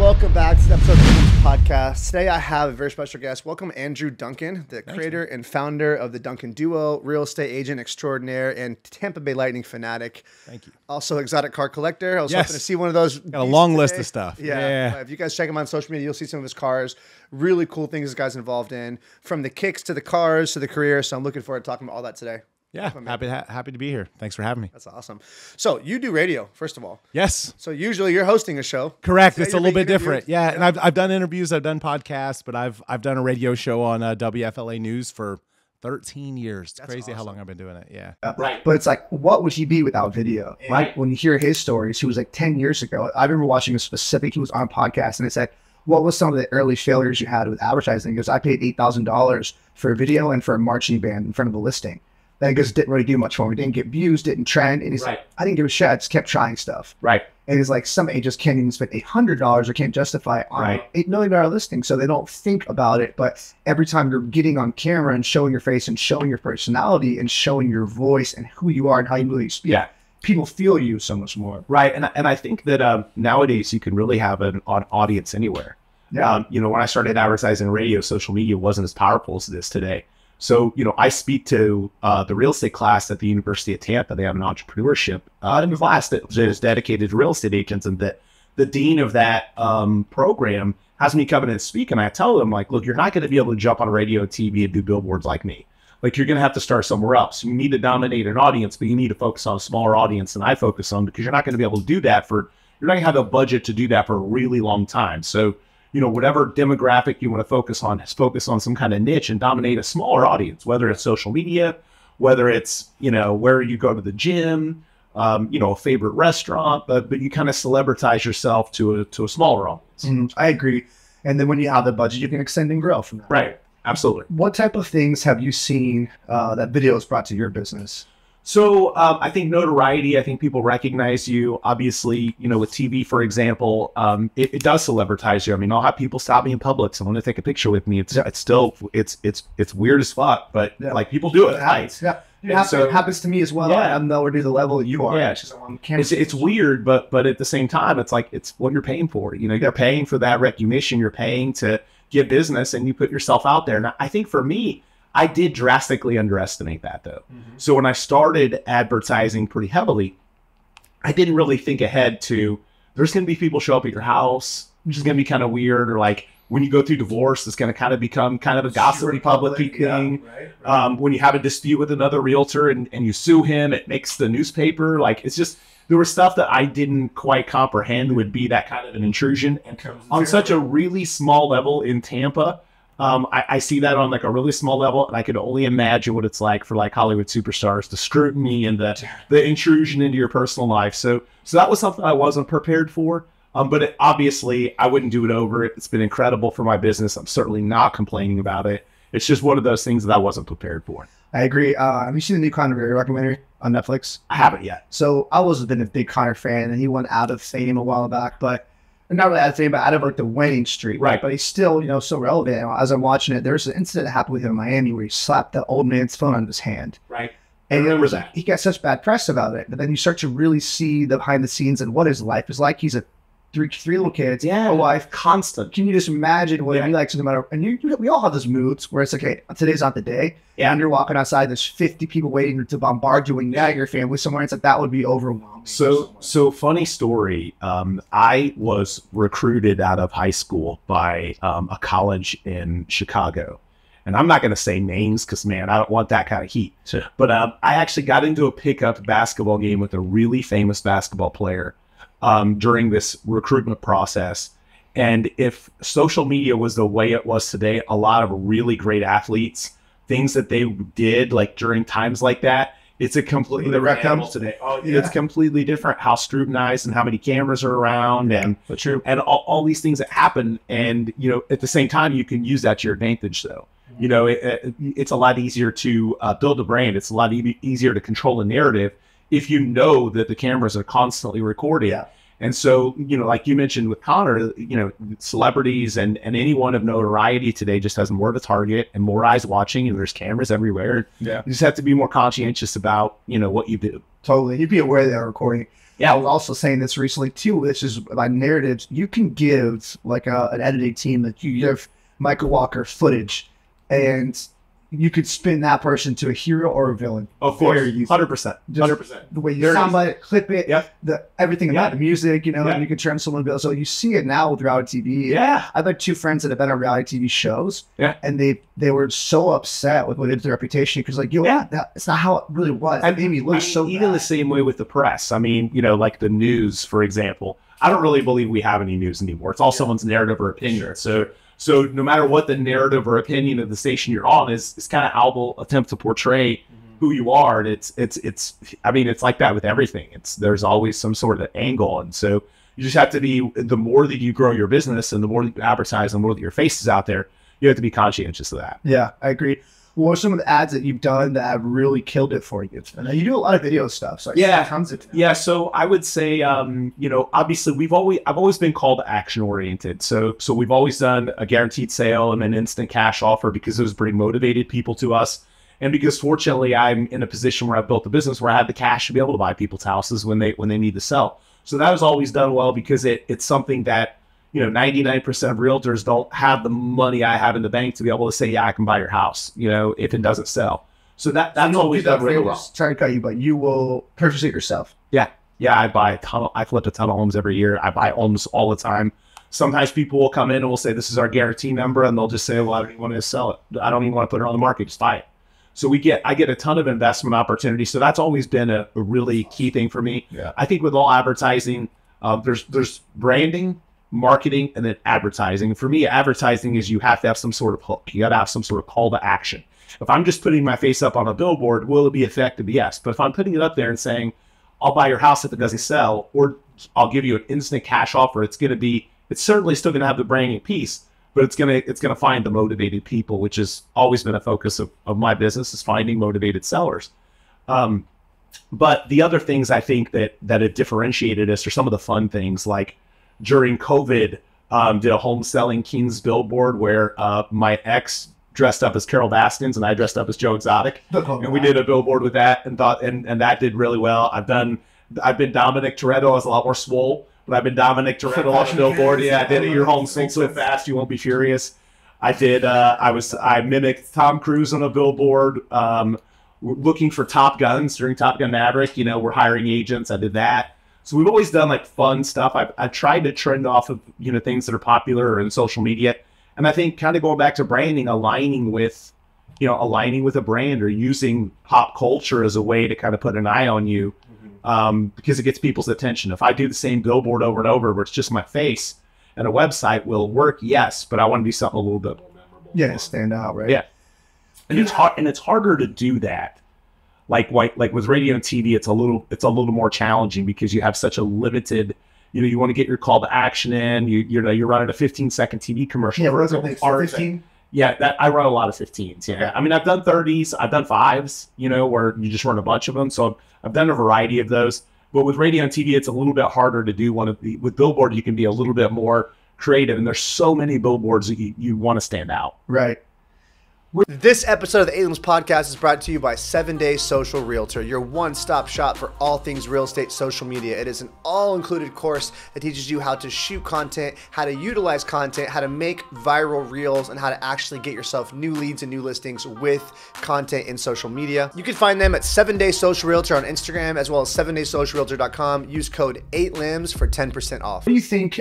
Welcome back to the episode of the podcast. Today I have a very special guest. Welcome Andrew Duncan, the creator and founder of the Duncan Duo, real estate agent extraordinaire, and Tampa Bay Lightning fanatic. Thank you. Also exotic car collector. I was hoping to see one of those. Got a long list of stuff. Yeah. If you guys check him on social media, you'll see some of his cars. Really cool things this guy's involved in, from the kicks to the cars to the career. So I'm looking forward to talking about all that today. Yeah, happy to be here. Thanks for having me. That's awesome. So you do radio, first of all. Yes. So usually you're hosting a show. Correct. It's a little bit different. Yeah, and I've done interviews, I've done podcasts, but I've done a radio show on WFLA News for 13 years. It's crazy how long I've been doing it. Yeah. Right. But it's like, what would he be without video? Right. When you hear his stories, he was like 10 years ago. I remember watching a specific, he was on a podcast and it said, what was some of the early failures you had with advertising? He goes, I paid $8,000 for a video and for a marching band in front of a listing. That just didn't really do much for me. Didn't get views, didn't trend. And he's like, I didn't give a shit. I just kept trying stuff. Right. And it's like, some agents can't even spend $800 or can't justify it on an $8 million listing. So they don't think about it. But every time you're getting on camera and showing your face and showing your personality and showing your voice and who you are and how you really speak, people feel you so much more. Right. And I think that nowadays you can really have an audience anywhere. Yeah. When I started advertising radio, social media wasn't as powerful as it is today. So, I speak to the real estate class at the University of Tampa. They have an entrepreneurship class that is dedicated to real estate agents. And the dean of that program has me come in and speak. And I tell them, like, look, you're not going to be able to jump on radio, TV, and do billboards like me. Like, you're going to have to start somewhere else. You need to dominate an audience, but you need to focus on a smaller audience than I focus on, because you're not going to be able to do that you're not going to have a budget to do that for a really long time. So, whatever demographic you want to focus on, is focus on some kind of niche and dominate a smaller audience, whether it's social media, whether it's, where you go to the gym, a favorite restaurant, but you kind of celebritize yourself to a smaller audience. I agree. And then when you have the budget, you can extend and grow from that. Right. Absolutely. What type of things have you seen that video has brought to your business? So I think notoriety, I think people recognize you. Obviously, with TV, for example, it does celebritize you. I mean, I'll have people stop me in public. Someone to take a picture with me. It's still weird as fuck, but like, people do it. Nice. Yeah. It happens to me as well. Yeah. I'm nowhere near the level that you are. Yeah. It's weird, but at the same time, it's like, it's what you're paying for. You're paying for that recognition. You're paying to get business, and you put yourself out there. And I think for me, I did drastically underestimate that, though. So when I started advertising pretty heavily, I didn't really think ahead to, there's going to be people show up at your house, which is going to be kind of weird. Or like, when you go through divorce, it's going to kind of become kind of a gossipy public thing. Right. When you have a dispute with another realtor and you sue him, it makes the newspaper. Like, it's just, there was stuff that I didn't quite comprehend would be that kind of an intrusion. And on such a really small level in Tampa, I see that on like a really small level, and I could only imagine what it's like for like Hollywood superstars, the scrutiny and the intrusion into your personal life. So that was something I wasn't prepared for. But obviously I wouldn't do it over. It's been incredible for my business. I'm certainly not complaining about it. It's just one of those things that I wasn't prepared for. I agree. Have you seen the new Conor McGregor documentary on Netflix? I haven't yet. So I was been a big Conor fan, and he went out of fame a while back, but not really out of fame, but out of like the winning streak. Right. But he's still, so relevant. As I'm watching it, there's an incident that happened with him in Miami where he slapped the old man's phone out of his hand. Right. And he got such bad press about it. But then you start to really see the behind the scenes and what his life is like. He's a three little kids, a wife, constant. Can you just imagine what it'd be like? No matter, and we all have those moods where it's like, hey, today's not the day. Yeah. And you're walking outside, there's 50 people waiting to bombard you, and your family somewhere. It's like, that would be overwhelming. So funny story. I was recruited out of high school by a college in Chicago. And I'm not going to say names because, man, I don't want that kind of heat. Sure. But I actually got into a pickup basketball game with a really famous basketball player during this recruitment process. And if social media was the way it was today, a lot of really great athletes, things that they did like during times like that, it's a completely different animal today. It's completely different how scrutinized and how many cameras are around and all these things that happen. And, at the same time, you can use that to your advantage, though. It's a lot easier to build a brand. It's a lot easier to control a narrative if you know that the cameras are constantly recording. Yeah. And so, like you mentioned with Conor, celebrities and anyone of notoriety today just has more of a target and more eyes watching, and there's cameras everywhere. Yeah. You just have to be more conscientious about, what you do. Totally. You'd be aware they're recording. I was also saying this recently too, which is about narratives. You can give like an editing team that you give Michael Walker footage, and you could spin that person to a hero or a villain. Of course, 100%. 100%. The way you soundbite it, clip it, everything about the music, you know, and you can turn someone to. So you see it now with reality TV. Yeah. I've had 2 friends that have been on reality TV shows. Yeah. And they were so upset with what it did to their reputation because, like, it's not how it really was. It made me look so bad. Even the same way with the press. I mean, you know, like the news, for example. I don't really believe we have any news anymore. It's all someone's narrative or opinion. So no matter what the narrative or opinion of the station you're on is kind of how they'll attempt to portray who you are. And it's I mean, it's like that with everything. There's always some sort of angle. And so you just have to be, the more that you grow your business and the more that you advertise and the more that your face is out there, you have to be conscientious of that. Yeah, I agree. What are some of the ads that you've done that have really killed it for you? I know you do a lot of video stuff. So tons of so I would say, you know, obviously I've always been call to action oriented. So we've always done a guaranteed sale and an instant cash offer because those bring motivated people to us. And because fortunately I'm in a position where I've built a business where I have the cash to be able to buy people's houses when they need to sell. So that was always done well because it's something that, you know, 99% of realtors don't have the money I have in the bank to be able to say, yeah, I can buy your house, you know, if it doesn't sell. So that's always done really well. Sorry to cut you, but you will purchase it yourself. Yeah. I flip a ton of homes every year. I buy homes all the time. Sometimes people will come in and will say, this is our guarantee number. And they'll just say, well, I don't even want to sell it. I don't even want to put it on the market. Just buy it. So I get a ton of investment opportunities. So that's always been a really key thing for me. Yeah. I think with all advertising, there's branding, marketing, and then advertising. For me, advertising is you have to have some sort of hook. You got to have some sort of call to action. If I'm just putting my face up on a billboard, will it be effective? Yes. But if I'm putting it up there and saying, I'll buy your house if it doesn't sell, or I'll give you an instant cash offer, it's certainly still going to have the branding piece, but it's going to find the motivated people, which has always been a focus of my business, is finding motivated sellers. But the other things I think that have differentiated us are some of the fun things, like during COVID, did a home selling Kings billboard where my ex dressed up as Carol Baskins and I dressed up as Joe Exotic, and we did a billboard with that and that did really well. I've been Dominic Toretto. I was a lot more swole, but I've been Dominic Toretto on the billboard. Yeah, I did it. Your home sold so fast you won't be furious. I did. I mimicked Tom Cruise on a billboard. Looking for Top Guns during Top Gun Maverick. You know, we're hiring agents. I did that. So we've always done like fun stuff. I tried to trend off of, you know, things that are popular or in social media. And I think kind of going back to branding, aligning with a brand or using pop culture as a way to kind of put an eye on you, because it gets people's attention. If I do the same billboard over and over where it's just my face, and a website will work, yes, but I want to do something a little bit more memorable. Yeah, stand out, right? Yeah. And it's harder to do that. Like with radio and TV, it's a little more challenging because you have such a limited, you know, you want to get your call to action in. You're running a 15-second TV commercial. Yeah, what's it, 15? Yeah, I run a lot of 15s. Yeah, I mean, I've done 30s, I've done 5s, you know, where you just run a bunch of them. So I've done a variety of those. But with radio and TV, it's a little bit harder to do. With billboard, you can be a little bit more creative, and there's so many billboards that you want to stand out. Right. This episode of the Aliens Podcast is brought to you by 7 Day Social Realtor, your one-stop shop for all things real estate social media. It is an all-included course that teaches you how to shoot content, how to utilize content, how to make viral reels, and how to actually get yourself new leads and new listings with content in social media. You can find them at 7 Day Social Realtor on Instagram, as well as 7daysocialrealtor.com. Use code 8LIMS for 10% off. What do you think,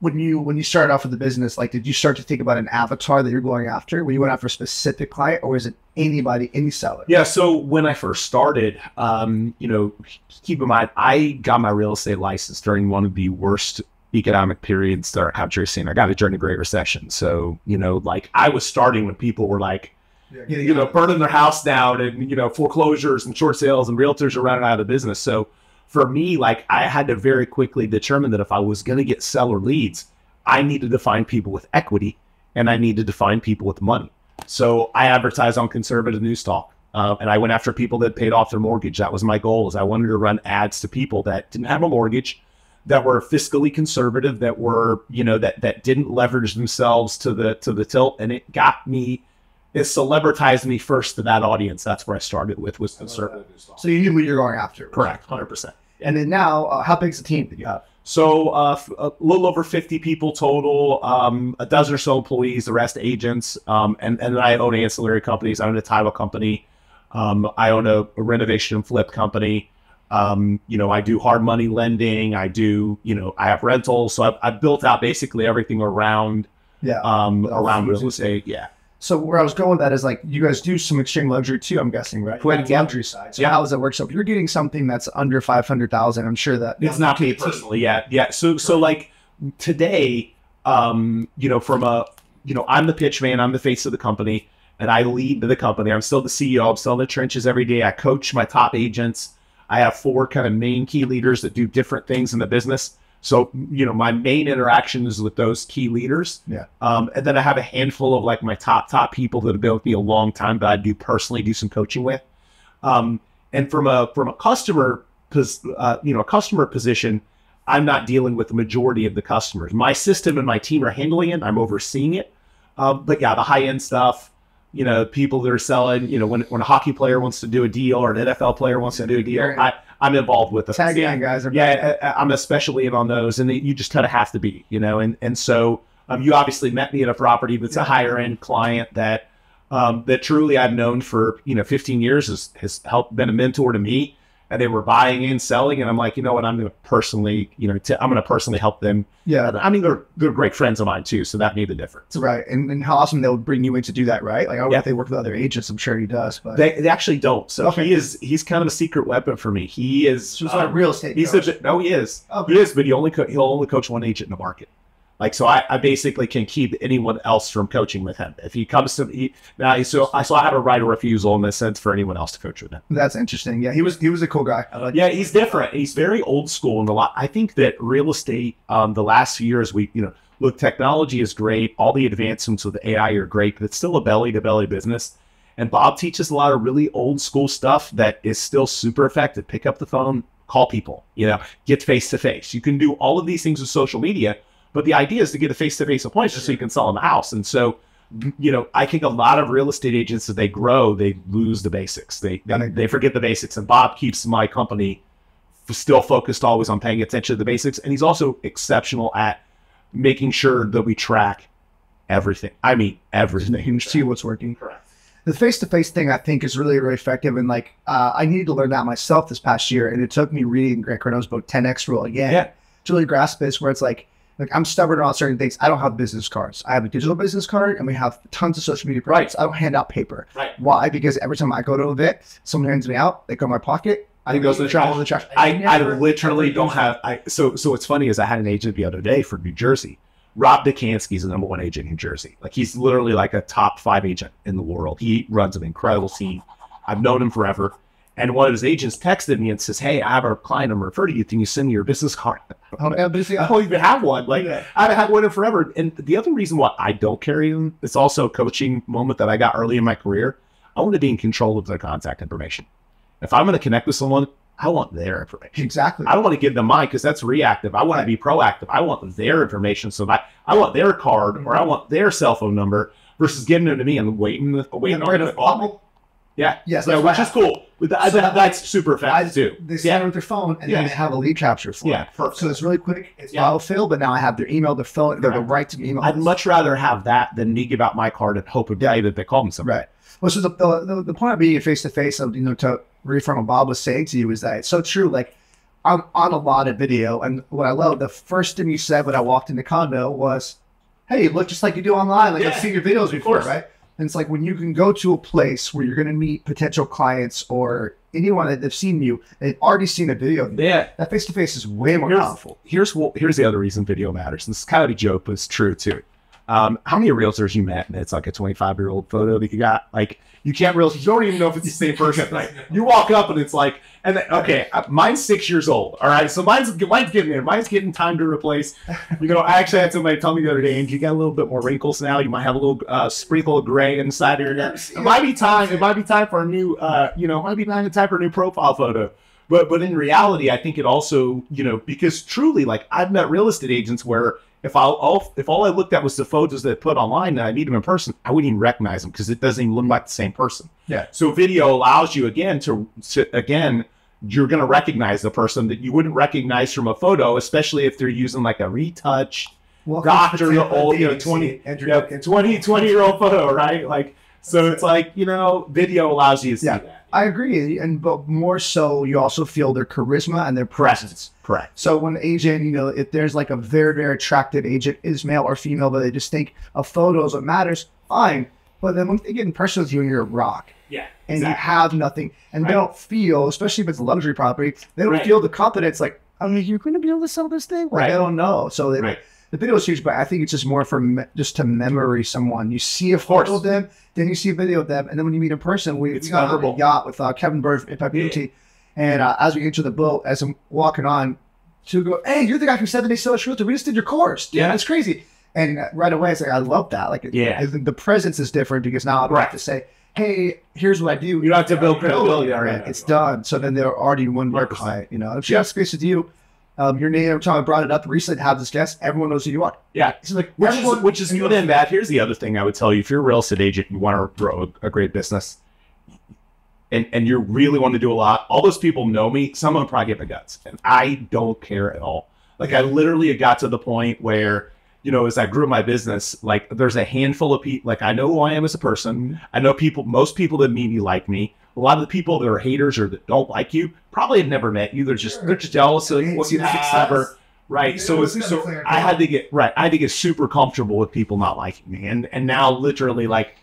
when you started off with the business, like, did you start to think about an avatar that you're going after? Were you going after a specific client, or is it anybody, any seller? Yeah. So when I first started, you know, keep in mind, I got my real estate license during one of the worst economic periods that our country has seen. I got it during the Great Recession. So, you know, like, I was starting when people were like, you know, burning their house down, and, you know, foreclosures and short sales and realtors are running out of business. So for me, like, I had to very quickly determine that if I was going to get seller leads, I needed to find people with equity, and I needed to find people with money. So I advertised on conservative news talk, and I went after people that paid off their mortgage. That was my goal, is I wanted to run ads to people that didn't have a mortgage, that were fiscally conservative, that were, you know, that didn't leverage themselves to the tilt, and it celebritized me first to that audience. That's where I started with, was conservative news talk. So you knew what you're going after. Correct, 100%. And then now, how big is the team that you have? So a little over 50 people total, a dozen or so employees, the rest agents, and then I own ancillary companies. I own a title company. I own a renovation and flip company. I do hard money lending. I do, I have rentals. So I've built out basically everything around real estate. Yeah. So where I was going with that is like, you guys do some extreme luxury too, I'm guessing, right? Quite the luxury side. So how does that work? So if you're getting something that's under 500,000, I'm sure that it's not me personally. Yeah. So like today, I'm the pitch man, I'm the face of the company, and I lead the company. I'm still the CEO. I'm still in the trenches every day. I coach my top agents. I have 4 kind of main key leaders that do different things in the business. So, my main interaction is with those key leaders. Yeah. And then I have a handful of like my top people that have been with me a long time that I do personally do some coaching with. And from a customer, customer position, I'm not dealing with the majority of the customers. My system and my team are handling it. I'm overseeing it. But yeah, the high end stuff, people that are selling, when a hockey player wants to do a deal or an NFL player wants to do a deal, I'm involved with them. Tagging guys. I'm especially in on those, and you just kind of have to be, and so you obviously met me at a property that's a higher end client that truly I've known for 15 years has helped been a mentor to me, and they were buying and selling, and I'm like, you know what, I'm going to personally, I'm going to personally help them. Yeah. I mean, they're great friends of mine too, so that made the difference. Right. And how awesome they would bring you in to do that, right? Like, I don't know if they work with other agents. I'm sure he does, but they actually don't. So he's kind of a secret weapon for me. He is. So it's like real estate. He is. Okay. He is, but he'll only coach one agent in the market. Like, so I basically can keep anyone else from coaching with him. If he comes to me now, so I have a right of refusal in the sense for anyone else to coach with him. That's interesting. Yeah, he was a cool guy. He's different. He's very old school and a lot. I think that real estate, the last few years, look, technology is great. All the advancements with AI are great, but it's still a belly to belly business. And Bob teaches a lot of really old school stuff that is still super effective. Pick up the phone, call people, get face to face. You can do all of these things with social media. But the idea is to get a face-to-face appointment just so you can sell them a house. And so, I think a lot of real estate agents, as they grow, they lose the basics. They forget the basics. And Bob keeps my company still focused always on paying attention to the basics. And he's also exceptional at making sure that we track everything. I mean, everything. You can see what's working. Correct. The face-to-face thing, I think, is really, really effective. And like, I needed to learn that myself this past year. And it took me reading Grant Cardone's book, 10X Rule again to really grasp this, where it's like I'm stubborn on certain things. I don't have business cards. I have a digital business card, and we have tons of social media products. I don't hand out paper. Right. Why? Because every time I go to an event, someone hands me out. They go in my pocket. It goes in the trash. I literally don't have. So what's funny is I had an agent the other day for New Jersey. Rob Dukansky is the #1 agent in New Jersey. Like, he's literally like a top 5 agent in the world. He runs an incredible team. I've known him forever. And one of his agents texted me and says, "Hey, I have a client I'm referring to you. Can you send me your business card?" I don't even have one. Like, I haven't had one in forever. And the other reason why I don't carry them, it's also a coaching moment that I got early in my career. I want to be in control of their contact information. If I'm going to connect with someone, I want their information. Exactly. I don't want to give them mine because that's reactive. I want to be proactive. I want their information. So I want their card or I want their cell phone number versus giving them to me and waiting on it. Yeah. Yes. So, which is cool. That's super fast too. They sign with their phone and then they have a lead capture form. Yeah. Perfect. So it's really quick. It's autofill, but now I have their email, their phone, they're the right to email. I'd much rather have that than me give out my card and hope that they call me something. Right. Well, so the point of being face to face of, to reaffirm what Bob was saying to you is that it's so true. Like, I'm on a lot of video, and what I love, the first thing you said when I walked in the condo was, "Hey, you look just like you do online. Like, I've seen your videos before, right?" And it's like when you can go to a place where you're going to meet potential clients or anyone that they've seen you, they've already seen a video. That face-to-face is way more powerful. Here's the other reason video matters. And this is kind of a joke, but it's true too. How many realtors you met and it's like a 25-year-old photo that you got? Like, you don't even know if it's the same person. Like, you walk up and it's like, and then, okay, mine's 6 years old. All right, so mine's getting there. Mine's getting time to replace. I actually had somebody tell me the other day, and you got a little bit more wrinkles now. You might have a little sprinkle of gray inside of your neck. It might be time for a new, time for a new profile photo. But in reality, I think it also, because truly, like, I've met real estate agents where if all I looked at was the photos that I put online and I meet them in person, I wouldn't even recognize them because it doesn't even look like the same person. Yeah. So video allows you again to you're going to recognize the person that you wouldn't recognize from a photo, especially if they're using like a retouch doctor, old, 20-year-old photo, right? Like, so it's like, video allows you to see that. I agree. But more so, you also feel their charisma and their presence. Correct. So when an agent, if there's like a very, very attractive agent, is male or female, but they just think a photo is what matters, fine. But then when they get in person with you, you're a rock. Yeah. And you have nothing. And they don't feel, especially if it's a luxury property, they don't feel the confidence like, you're going to be able to sell this thing? Like, I don't know. So the video is huge, but I think it's just more for just to memory someone. You see a photo of them, then you see a video of them, and then when you meet in person, we got on a yacht with Kevin Bird from Impact Beauty, and as we enter the boat, as I'm walking on, to go, hey, you're the guy from 7 Days Social Realtor. We just did your course. Yeah, it's crazy. And right away, it's like, I love that. Like, the presence is different because now I don't have to say, hey, here's what I do. You don't have to build credibility already. It's done. So then they're already one more client. If she has space with you, your name, every time I brought it up recently to have this guest, everyone knows who you are. Yeah. It's like, which is good and bad. Here's the other thing I would tell you. If you're a real estate agent, you want to grow a great business, and you really want to do a lot, all those people know me. Some of them probably get my guts, and I don't care at all. Like, I literally got to the point where, as I grew my business, like, there's a handful of people, like, I know who I am as a person. I know most people that meet me like me. A lot of the people that are haters or that don't like you probably have never met you. They're just jealous of what you have. Right. So I had to get super comfortable with people not liking me. And now literally, like,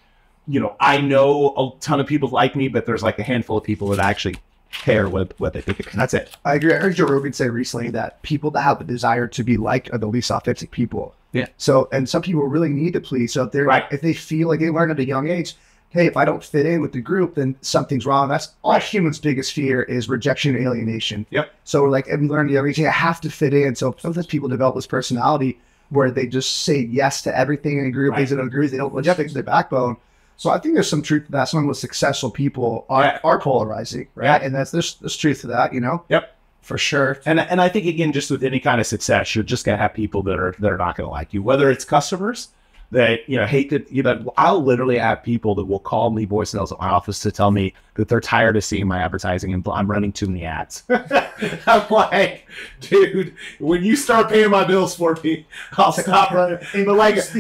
I know a ton of people like me, but there's like a handful of people that actually care what they think. That's it. I agree. I heard Joe Rogan say recently that people that have the desire to be liked are the least authentic people. Yeah. So, and some people really need to please. So if they feel like they learn at a young age, hey, if I don't fit in with the group, then something's wrong. That's all humans' biggest fear is rejection and alienation. Yep. So we're like, and learn the young age, I have to fit in. So sometimes people develop this personality where they just say yes to everything in a group. They don't agree. They don't reject things, their backbone. So I think there's some truth to that. Some of the most successful people are polarizing, right? Yeah. And there's truth to that, Yep. For sure. And I think, again, just with any kind of success, you're just going to have people that are not going to like you, whether it's customers that, hate that, I'll literally have people that will call me voicemails at my office to tell me that they're tired of seeing my advertising and I'm running too many ads. I'm like, dude, when you start paying my bills for me, I'll stop running. But like, it's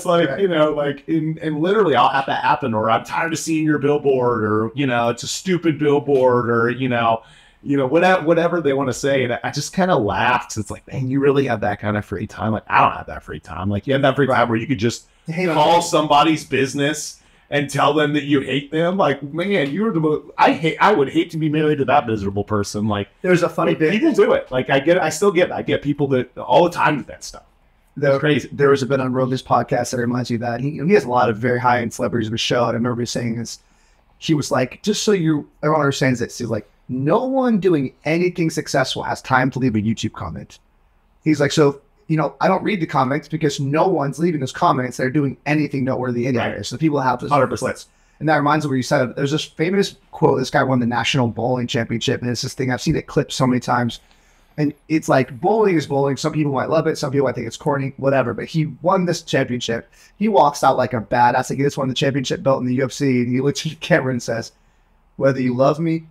like, and literally I'll have that happen, or I'm tired of seeing your billboard, or, it's a stupid billboard, or, whatever they want to say. And I just kind of laughed. It's like, man, you really have that kind of free time? Like, I don't have that free time. Like, you have that free time where you could just call somebody's business and tell them that you hate them. Like, man, you're the most, I would hate to be married to that miserable person. Like, there's a funny bit. People do it. Like, I still get people that all the time with that stuff. It's crazy. There was a bit on Rogan's podcast that reminds you of that. He has a lot of very high-end celebrities of his show. And I remember saying this. He was like, just so everyone understands this, he's like, no one doing anything successful has time to leave a YouTube comment. He's like, so, I don't read the comments because no one's leaving those comments. They're doing anything noteworthy anyway. So people have this 100%. And that reminds me of what you said. There's this famous quote. This guy won the National Bowling Championship. And it's this thing. I've seen it clipped so many times. And it's like, bowling is bowling. Some people might love it. Some people might think it's corny, whatever. But he won this championship. He walks out like a badass. Like, he just won the championship belt in the UFC. And he looks at the camera and says, whether you love me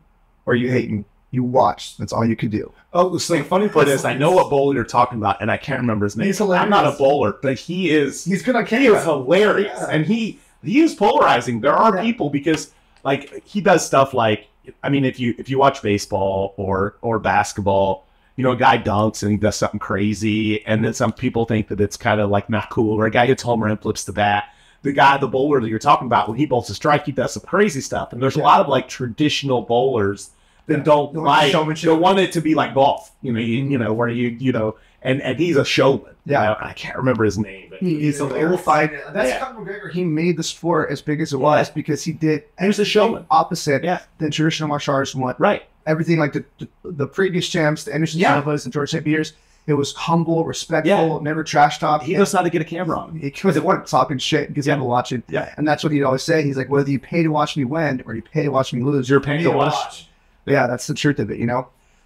or you hate me, you watch. That's all you can do. Oh, so the funny part is, I know what bowler you're talking about, and I can't remember his name. He's hilarious. I'm not a bowler, but he is. He's good on camera. He is hilarious, and he is polarizing. There are people, because like, he does stuff like, I mean, if you watch baseball or basketball, a guy dunks and he does something crazy, and then some people think that it's kind of like not cool. Or a guy hits home run, flips the bat. The bowler that you're talking about, when he bowls a strike, he does some crazy stuff. And there's a lot of like traditional bowlers that don't want it to be like golf, where and he's a showman. Yeah. I can't remember his name. But he's a little fight. That's Conor McGregor. He made the sport as big as it was because he did. He was a showman. Opposite than traditional martial arts. Right. Everything like the previous champs, the Anderson Silvas and George St. Pierre's. It was humble, respectful, never trash talk. He knows how to get a camera on him. Because it wasn't talking shit because people watching. Yeah. And that's what he'd always say. He's like, whether you pay to watch me win or you pay to watch me lose, you're paying to watch. Yeah, that's the truth of it,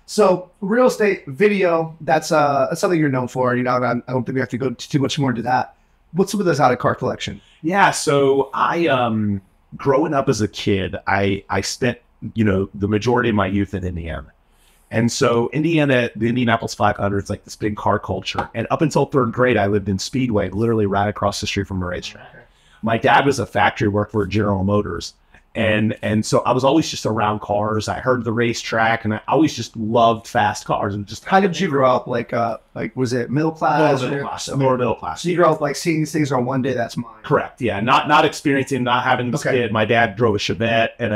So real estate video, that's something you're known for. I don't think we have to go too much more into that. What's some of those out-of-car collection? Yeah, so I growing up as a kid, I spent the majority of my youth in Indiana. And so Indiana, the Indianapolis 500 is like this big car culture. And up until third grade, I lived in Speedway, literally right across the street from a racetrack. My dad was a factory worker for General Motors. And so I was always just around cars. I heard the racetrack, and I always just loved fast cars. And just how did you grow up? Like was it middle class? More middle class. So you grew up like seeing these things on one day. That's mine. Correct. Yeah. Not experiencing, not having this kid. My dad drove a Chevette and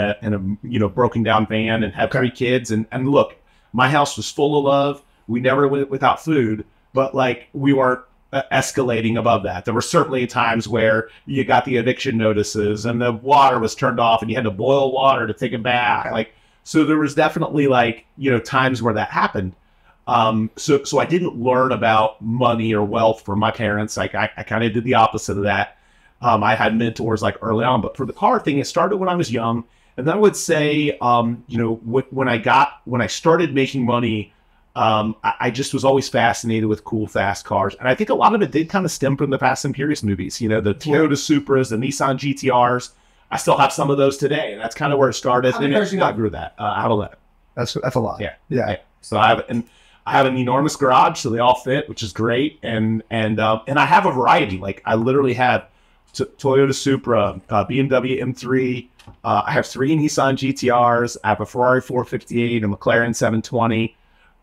a broken down van and had 3 kids. And look, my house was full of love. We never went without food, but like we weren't escalating above that. There were certainly times where you got the eviction notices and the water was turned off and you had to boil water to take a bath. Like, so there was definitely like, times where that happened. So I didn't learn about money or wealth from my parents. Like I kind of did the opposite of that. I had mentors like early on, but for the car thing, it started when I was young. And then I would say, when I started making money, I just was always fascinated with cool, fast cars. And I think a lot of it did kind of stem from the Fast and Furious movies, the Toyota Supras, the Nissan GTRs. I still have some of those today. And that's kind of where it started. And I grew that out of that. That's a lot. Yeah. So I have an enormous garage, so they all fit, which is great. And I have a variety. Like I literally have Toyota Supra, BMW M3. I have 3 Nissan GTRs. I have a Ferrari 458, a McLaren 720.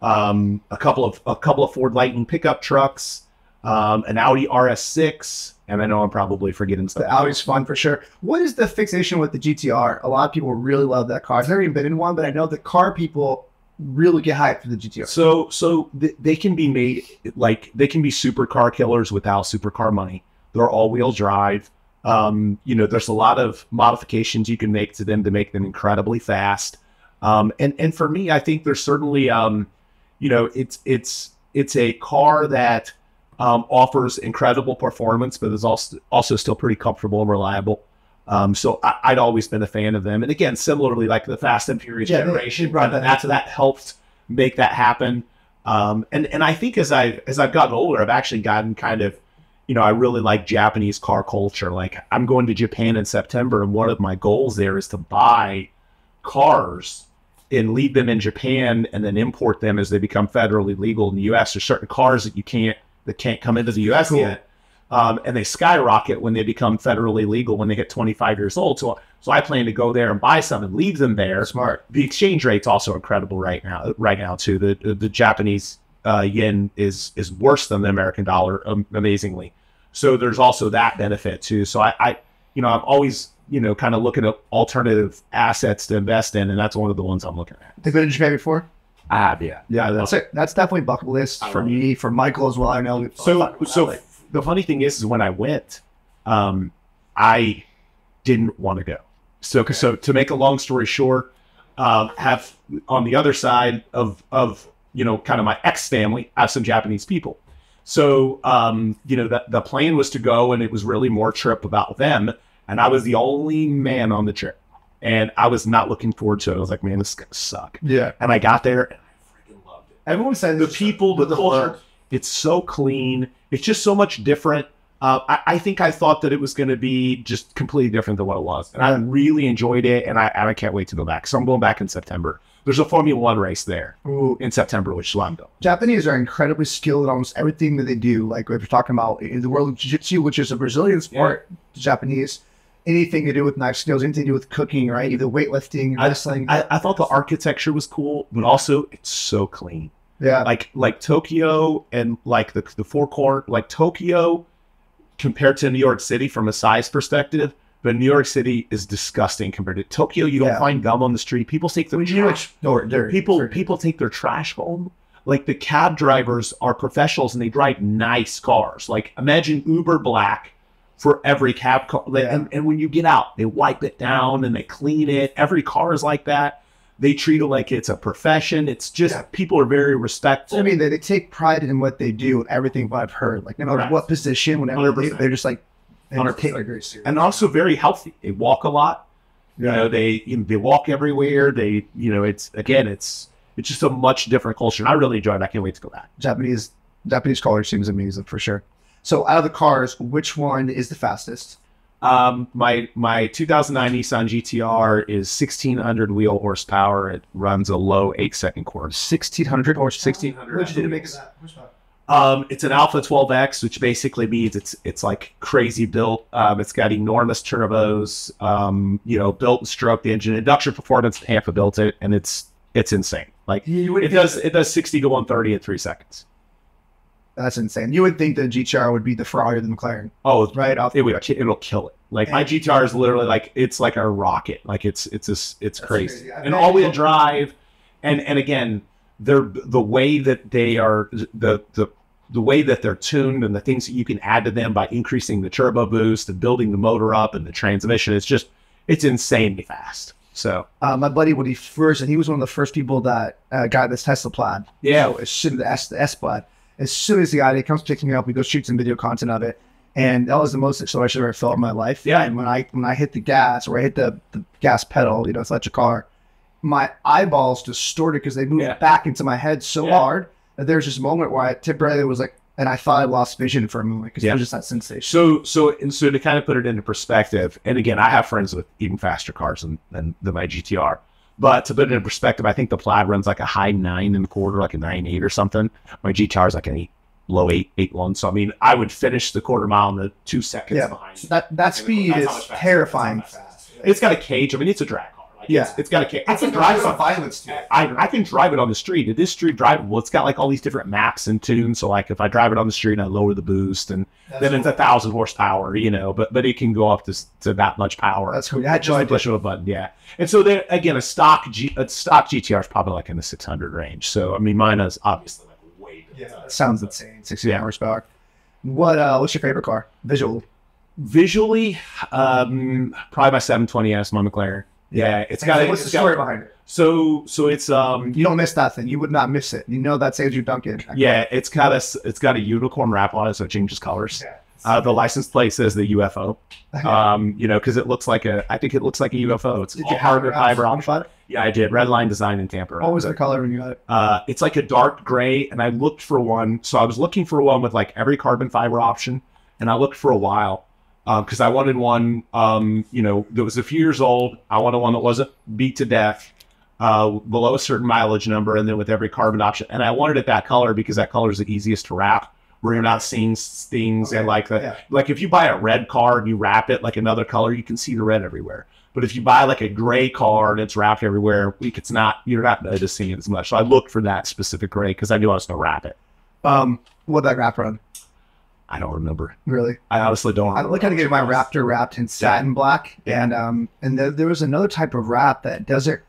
A couple of Ford Lightning pickup trucks, an Audi RS6, and I know I'm probably forgetting stuff. The Audi's fun for sure. What is the fixation with the GTR? A lot of people really love that car. I've never even been in one, but I know the car people really get hyped for the GTR. So they can be made like they can be supercar killers without supercar money. They're all-wheel drive. There's a lot of modifications you can make to them to make them incredibly fast. And for me, I think there's certainly it's a car that offers incredible performance, but is also still pretty comfortable and reliable. So I'd always been a fan of them. And again, similarly, like the Fast and Furious generation, that helped make that happen. And I think as I've gotten older, I've actually gotten kind of, I really like Japanese car culture. Like I'm going to Japan in September, and one of my goals there is to buy cars and leave them in Japan and then import them as they become federally legal in the U.S. There's certain cars that can't come into the U.S. yet, and they skyrocket when they become federally legal when they hit 25 years old. So I plan to go there and buy some and leave them there. Smart. The exchange rate's also incredible right now too. The Japanese yen is worse than the American dollar, amazingly. So there's also that benefit too. So I'm always kind of looking at alternative assets to invest in, and that's one of the ones I'm looking at. Have you been to Japan before? I have, yeah. That's definitely bucket list for me, for Michael as well. I know. So the funny thing is when I went, I didn't want to go. So to make a long story short, have on the other side of kind of my ex family, I have some Japanese people. So the plan was to go, and it was really more trip about them. And I was the only man on the trip, and I was not looking forward to it. I was like, man, this is going to suck. Yeah. And I got there, and I freaking loved it. Everyone said the people, the culture, it's so clean. It's just so much different. I think I thought that it was going to be just completely different than what it was. And I really enjoyed it, and I can't wait to go back. So I'm going back in September. There's a Formula One race there in September, which is why I'm going. Japanese are incredibly skilled in almost everything that they do. Like if you're talking about in the world of jiu-jitsu, which is a Brazilian sport, the Japanese, anything to do with knife skills, anything to do with cooking, right? Either weightlifting, wrestling. I thought the architecture was cool, but also it's so clean. Yeah. Like Tokyo and like the forecourt, like Tokyo compared to New York City from a size perspective, but New York City is disgusting compared to Tokyo. You don't find gum on the street. People take their trash. People take their trash home. Like the cab drivers are professionals and they drive nice cars. Like imagine Uber Black for every cab car. And when you get out, they wipe it down and they clean it. Every car is like that. They treat it like it's a profession. It's just people are very respectful. I mean, they take pride in what they do and everything I've heard. Like no matter what position, whenever they're just like, and also very healthy. They walk a lot. They walk everywhere. It's just a much different culture. I really enjoyed it. I can't wait to go back. Japanese culture seems amazing for sure. So out of the cars, which one is the fastest? My 2009 Nissan GTR is 1600 wheel horsepower. It runs a low 8-second course. 1600 horsepower. 1600. What did you do to make it that horsepower? It's an Alpha 12X, which basically means it's like crazy built. It's got enormous turbos, built and stroked engine. Induction Performance Tampa built it, and it's insane. Like it does 60 to 130 in 3 seconds. That's insane. You would think the GTR would be the Ferrari than McLaren. Oh, right. It'll kill it. Like my GTR is literally like it's like a rocket. Like it's crazy. And all-wheel drive, and again, the way that they are the way that they're tuned and the things that you can add to them by increasing the turbo boost and building the motor up and the transmission, it's insanely fast. So my buddy, when he was one of the first people that got this Tesla Plaid. Yeah, so as soon as the S Plaid. As soon as he got it, he comes picking me up. We go shoot some video content of it, and that was the most excited I've ever felt in my life. Yeah. And when I hit the gas, or I hit the gas pedal, it's electric car, my eyeballs distorted because they moved back into my head so hard that there's this moment where I temporarily was like, and I thought I lost vision for a moment because it was just that sensation. So to kind of put it into perspective, and again, I have friends with even faster cars than my GTR. But to put it in perspective, I think the Plaid runs like a high 9.25, like a 9.8 or something. My GTR is like an low 8.1. So I mean, I would finish the quarter mile in the 2 seconds behind. So that speed is terrifying fast. It's got a cage. I mean, it's a drag car. Like, it's got a cage. I can drive it on violence too. I can drive it on the street. It is street drivable. It's got like all these different maps and tunes. So like if I drive it on the street, and I lower the boost, and then it's 1,000 horsepower. But it can go up to that much power. That's cool. Just push of a button. Yeah. And so there again, a stock GTR is probably like in the 600 range. So I mean, mine is obviously like way. That sounds insane. 60 horsepower. What's your favorite car? Visually, probably my 720S, my McLaren. Yeah, it's got. What's the story behind it? So it's you don't miss that thing. You would not miss it. That's Andrew Duncan. Yeah, it's got a unicorn wrap on it, so it changes colors. Yeah. The license plate says the UFO. Because it looks like I think it looks like a UFO. It's all carbon fiber option. Yeah, I did. Red line design in Tampa. What was the color when you got it? It's like a dark gray, and I looked for one. So I was looking for one with like every carbon fiber option, and I looked for a while. Because I wanted one, that was a few years old. I wanted one that wasn't beat to death, below a certain mileage number, and then with every carbon option. And I wanted it that color because that color is the easiest to wrap, where you're not seeing things and like if you buy a red car and you wrap it like another color, you can see the red everywhere. But if you buy like a gray car and it's wrapped everywhere, you're not noticing it as much. So I looked for that specific gray because I knew I was going to wrap it. What'd that wrap run? I don't remember. Really? I honestly don't remember. I look at getting my Raptor wrapped in satin black. And there was another type of wrap that does it.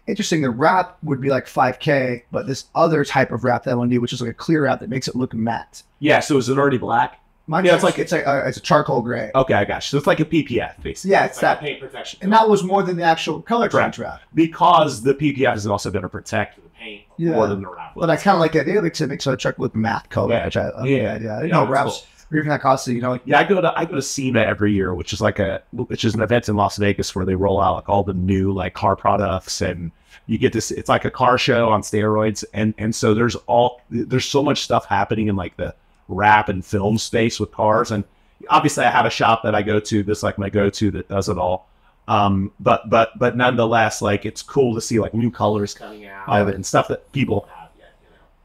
Interesting. The wrap would be like 5K, but this other type of wrap that I want to do, which is like a clear wrap that makes it look matte. Yeah. So is it already black? It's a charcoal gray. Okay, I got you. So it's like a PPF, basically. Yeah, it's that paint protection. And that was more than the actual color change wrap. Because the PPF is also going to protect the paint more than the wrap. But I kind of like that. It makes it charcoal with matte color. Yeah, which I love. Yeah. Wraps. Or even that costs Yeah, I go to SEMA every year, which is an event in Las Vegas where they roll out like all the new like car products, and you get this. It's like a car show on steroids, and so there's so much stuff happening in like the wrap and film space with cars, and obviously I have a shop that I go to that's like my go-to that does it all. But nonetheless, like it's cool to see like new colors coming out and stuff that people have.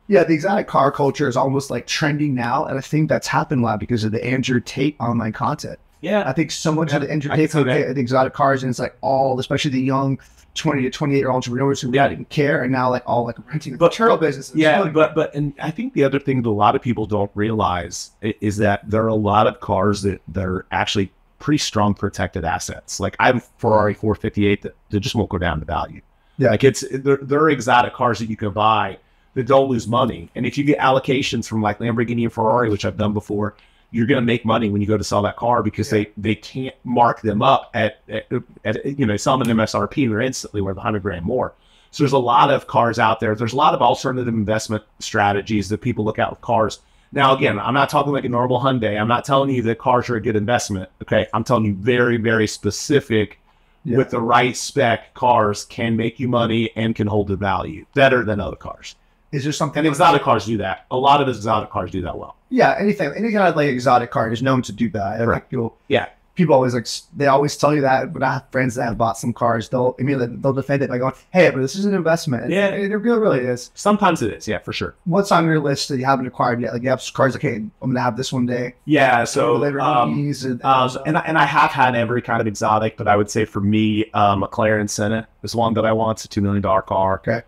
Yeah, the exotic car culture is almost like trending now, and I think that's happened a lot because of the Andrew Tate online content. Yeah, I think so much of the Andrew Tate the exotic cars, and it's like especially the young 20 to 28-year-old entrepreneurs who didn't care, and now like all like renting turtle businesses. Yeah, but I think the other thing that a lot of people don't realize is that there are a lot of cars that are actually pretty strong protected assets. Like I have a Ferrari 458 that just won't go down in value. Yeah, like there are exotic cars that you can buy that don't lose money. And if you get allocations from like Lamborghini and Ferrari, which I've done before, you're going to make money when you go to sell that car because they can't mark them up at sell them an MSRP, they're instantly worth $100,000 more. So there's a lot of cars out there. There's a lot of alternative investment strategies that people look at with cars. Now, again, I'm not talking like a normal Hyundai. I'm not telling you that cars are a good investment. Okay. I'm telling you very, very specific with the right spec cars can make you money and can hold the value better than other cars. Is there something? And exotic cars do that. A lot of exotic cars do that well. Yeah, any kind of like exotic car is known to do that. Right. Like people always they always tell you that, but I have friends that have bought some cars. They'll defend it by going, "Hey, but this is an investment." Yeah, it really is. Sometimes it is. Yeah, for sure. What's on your list that you haven't acquired yet? Like you have cars. Like, hey, I'm gonna have this one day. Yeah. So and I have had every kind of exotic, but I would say for me, McLaren Senna is one that I want. It's a $2 million car. Okay.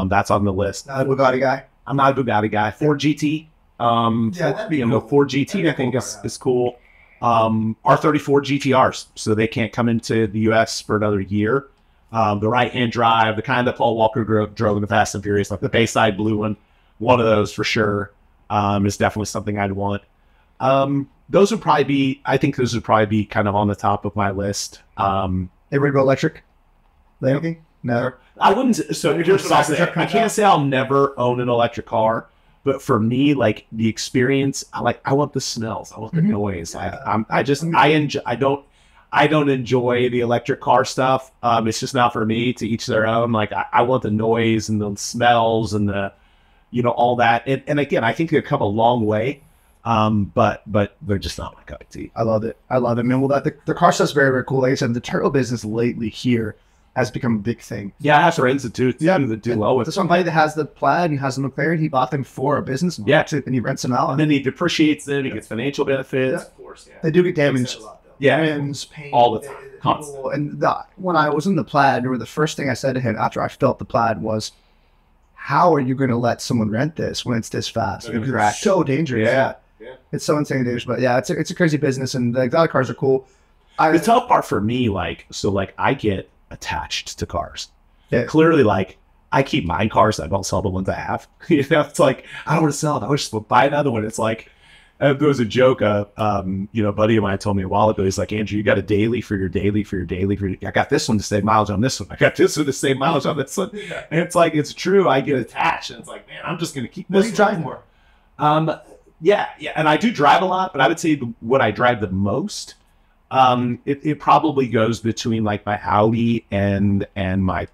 That's on the list. Not a Bugatti guy. I'm not a Bugatti guy. Ford GT. that'd be cool. Ford GT I think is cool. R34 GTRs, so they can't come into the U.S. for another year. The right-hand drive, the kind that Paul Walker drove in the Fast and Furious, like the Bayside blue one of those for sure, is definitely something I'd want. Those would probably be kind of on the top of my list. Ever go electric? Lately? No. I wouldn't. So here's what I'll say. I can't say I'll never own an electric car. But for me, like the experience, I want the smells, I want the noise. I don't enjoy the electric car stuff. It's just not for me. To each their own. Like I want the noise and the smells and the, all that. And again, I think they've come a long way. But they're just not my cup of tea. I love it, man. Well, the car stuff's very, very cool. Like I said, the turtle business lately here has become a big thing. Yeah, I have friends that do well with it. There's somebody that has the Plaid and has the McLaren. He bought them for a business. Yeah. And he rents them out. And then he depreciates them. He gets financial benefits. Of course, yeah. They do get damaged. Paint, all the time. And when I was in the Plaid, the first thing I said to him after I felt the Plaid was, how are you going to let someone rent this when it's this fast? It's so dangerous. Yeah. It's so insane dangerous. But yeah, it's a crazy business, and the exotic cars are cool. The tough part for me, I get attached to cars. Yeah. Clearly, I keep my cars. I don't sell the ones I have. It's like I don't want to sell it. I wish to buy another one. It's like there was a joke. A buddy of mine told me a while ago. He's like, Andrew, you got a daily for your daily. I got this one to save mileage on this one. I got this one to save mileage on this one. Yeah. And it's like it's true. I get attached, and it's like, man, I'm just gonna keep this. What do you drive more? Yeah, and I do drive a lot, but I would say what I drive the most. It probably goes between like my Audi and my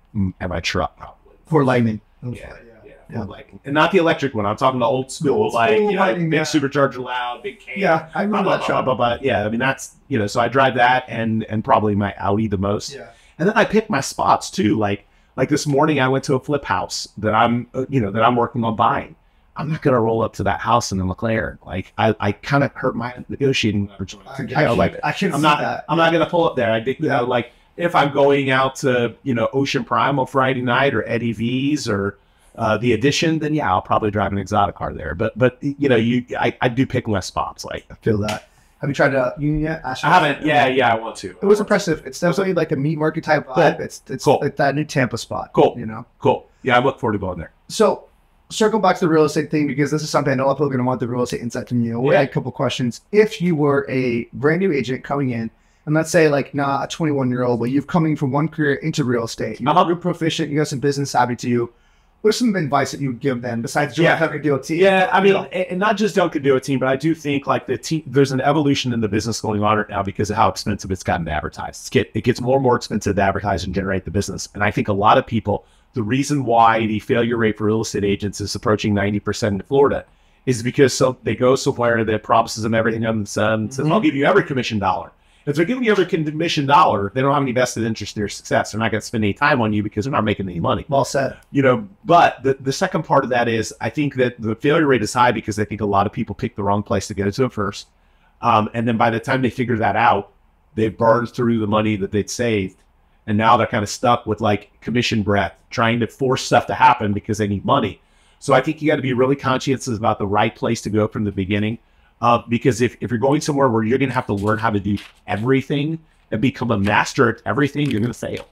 truck. Probably. For Lightning. Yeah. Lightning. And not the electric one. I'm talking the old school, big supercharger loud, big can. Yeah, I remember that truck. Yeah, I mean that's so I drive that and probably my Audi the most. Yeah. And then I pick my spots too. Like this morning I went to a flip house that I'm working on buying. I'm not going to roll up to that house in the McLaren. I kind of hurt my negotiating leverage. I'm not going to pull up there. I think, if I'm going out to, Ocean Prime on Friday night or Eddie V's or the Edition, then yeah, I'll probably drive an exotic car there. But I do pick less spots. I feel that. Have you tried Union yet? I haven't. Yeah, I want to. It was impressive. It's definitely like a meat market type vibe. It's cool. Like that new Tampa spot. Cool. Cool. Yeah, I look forward to going there. So, circle back to the real estate thing, because this is something I know a lot of people are going to want the real estate insight from you. We had a couple questions. If you were a brand new agent coming in, and let's say a 21-year-old, but you've coming from one career into real estate, you're proficient, you have some business savvy to you, what's some advice that you would give them besides Duncan Duo team? Yeah, I mean, and not just Duncan Duo team, but I do think the team, there's an evolution in the business going on right now because of how expensive it's gotten to advertise. It gets more and more expensive to advertise and generate the business. And I think a lot of people, the reason why the failure rate for real estate agents is approaching 90% in Florida is because they go somewhere that promises them everything under the sun and says, I'll give you every commission dollar. If they're giving you every commission dollar, they don't have any vested interest in your success. They're not going to spend any time on you because they're not making any money. Well said. But the second part of that is I think that the failure rate is high because I think a lot of people pick the wrong place to get into it first. And then by the time they figure that out, they've burned through the money that they'd saved. And now they're kind of stuck with commission breath, trying to force stuff to happen because they need money. So I think you got to be really conscientious about the right place to go from the beginning. Because if you're going somewhere where you're going to have to learn how to do everything and become a master at everything, you're going to fail.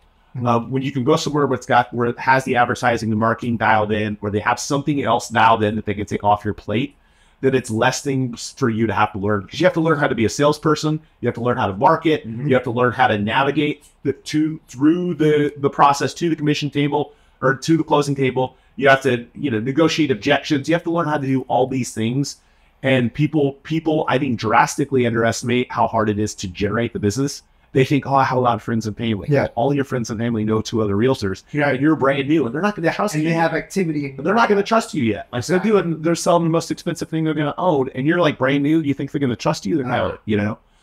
When you can go somewhere where it has the advertising, the marketing dialed in, where they have something else dialed in that they can take off your plate, then it's less things for you to have to learn. Because you have to learn how to be a salesperson. You have to learn how to market. You have to learn how to navigate through the process to the commission table or to the closing table. You have to negotiate objections. You have to learn how to do all these things. And people, I think, drastically underestimate how hard it is to generate the business. They think, I have a lot of friends and family. Yeah. All your friends and family know 2 other realtors. And you're brand new, and they're not going to trust you. And they have activity. They're not going to trust you yet. They're selling the most expensive thing they're going to own, and you're brand new. You think they're going to trust you? They're not.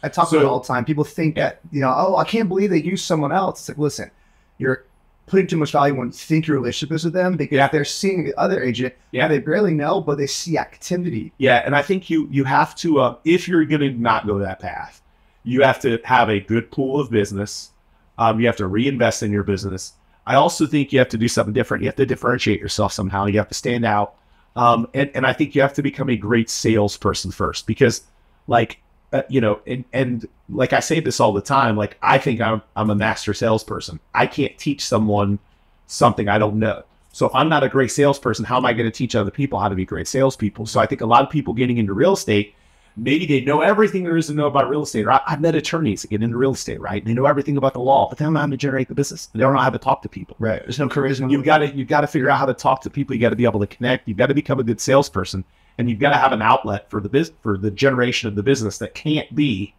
I talk about it all the time. People think that, you know, oh, I can't believe they use someone else. It's like, listen, you're putting too much value when you think your relationship is with them, because they're seeing the other agent, they barely know, but they see activity. Yeah, and I think you have to, if you're going to not go that path, you have to have a good pool of business. You have to reinvest in your business. I also think you have to do something different. You have to differentiate yourself somehow. You have to stand out. And I think you have to become a great salesperson first, because like, you know, and like I say this all the time, like I think I'm a master salesperson. I can't teach someone something I don't know. So if I'm not a great salesperson, how am I going to teach other people how to be great salespeople? So I think a lot of people getting into real estate, maybe they know everything there is to know about real estate. Or I've met attorneys that get into real estate, right? They know everything about the law, but they don't know how to generate the business. They don't know how to talk to people. Right. There's no charisma. You've got to figure out how to talk to people. You got to be able to connect. You've got to become a good salesperson. And you've got to have an outlet for the generation of the business that can't be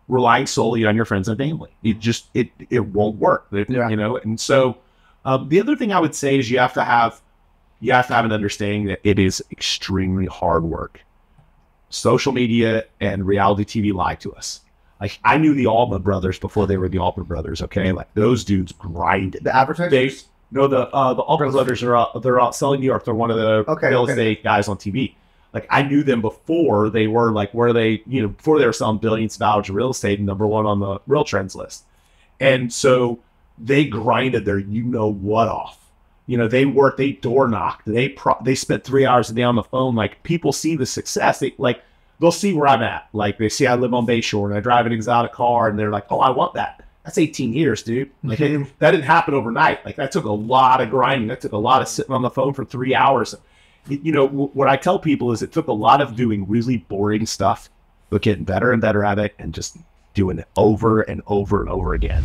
relying solely on your friends and family. It won't work, you know? And so the other thing I would say is you have to have an understanding that it is extremely hard work. Social media and reality TV lie to us. Like, I knew the Allman brothers before they were the Allman brothers. Okay. Like, those dudes grinded. The advertisers? The Allman brothers they're out selling New York. They're one of the real estate guys on TV. Like, I knew them before they were like, before they were selling billions of dollars of real estate and #1 on the Real Trends list. And so they grinded their you-know-what off. You know, they door knocked. They spent 3 hours a day on the phone. Like, people see the success. They'll see where I'm at. Like, they see I live on Bayshore and I drive an exotic car, and they're like, oh, I want that. That's 18 years, dude. Like, that didn't happen overnight. Like, that took a lot of grinding. That took a lot of sitting on the phone for 3 hours. You know, what I tell people is it took a lot of doing really boring stuff, but getting better and better at it and just doing it over and over and over again.